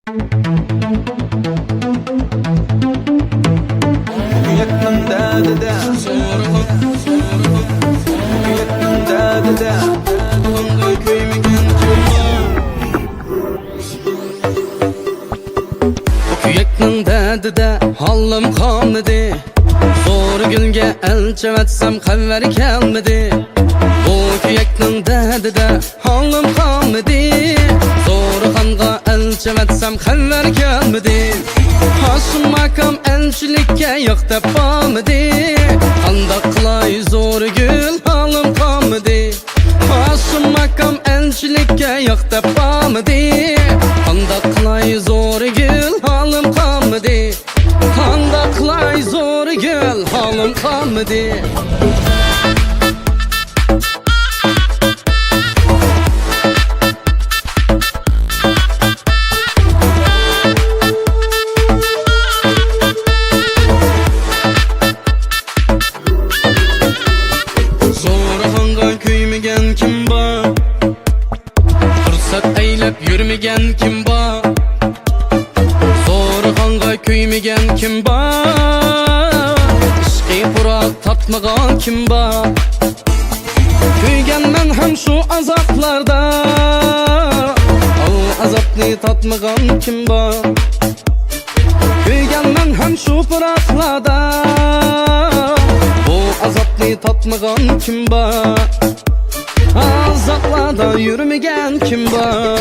Kuyakning dadida halim qolmadi. Zo'r gulga elchavatsam xabar kelmadi. Bu kuyakning dadida halim qolmadi. Zo'r xonga elchavatsam xabar kelmadi. Hoshim makam elchilikka yo'q deb qolmadi. Qandoq qilay zo'r gul halim qolmadi. Hoshim makam elchilikka yo'q deb qolmadi. Qandoq qilay zo'r gul halim qolmadi. Qandoq qilay zo'r gul halim qolmadi. Kuymagan kim bor? Fursat aylab yurmagan kim bor? Zo'rg'onga kuymagan kim bor? Ishqiy puroq tatmagan kim bor? Kuyganman ham shu azoblarda, o azobni tatmagan kim bor? Kuyganman ham shu puroqlarda, bu azobni tatmagan kim bor? Azaplarda yürümeyen kim var?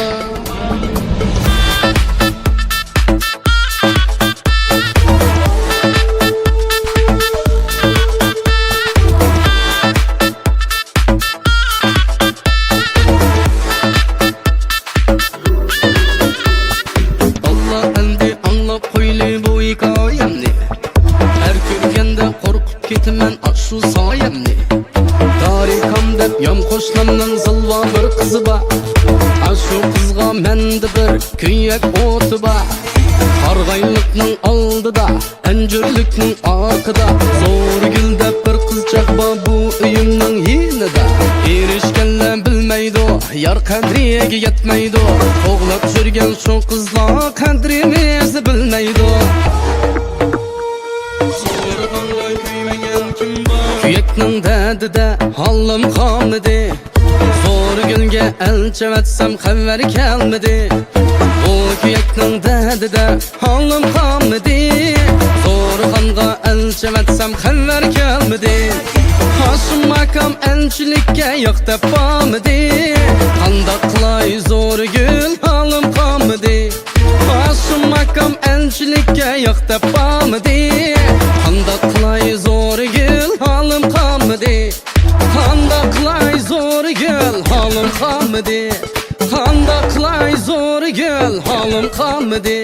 Allah endi anlap koyli bu hikayemni. Her görgende korkup getimen şu sayemni. Tarikam deb yom qo'shlamdan zilva bir qizi bor. Shu qizga menda bir kuyak o'ti bor. Qarg'aylikning oldida, anjirlikning orqada, zo'r gul deb bir qizchaq bor bu uyimning yinida. Erishganlar bilmaydi, yar qadriga yetmaydi. O'g'lab yurgan shu qizlar qadrini bilmaydi. Kuyakning dadida halim qolmadi. Zo'r gulga elchavatsam xabar kelmadi. Bu kuyakning dadida halim qolmadi. Zo'r xonga elchavatsam xabar kelmadi. Hoshim makam elchilikka yo'q deb qolmadi. Qandoq qilay zo'r gul halim qolmadi. Hoshim makam elchilikka yo'q deb qolmadi. Qandoq qilay zo'r gul halim qolmadi. Qandoq qilay zo'r gul halim qolmadi. Qandoq qilay zo'r gul halim qolmadi.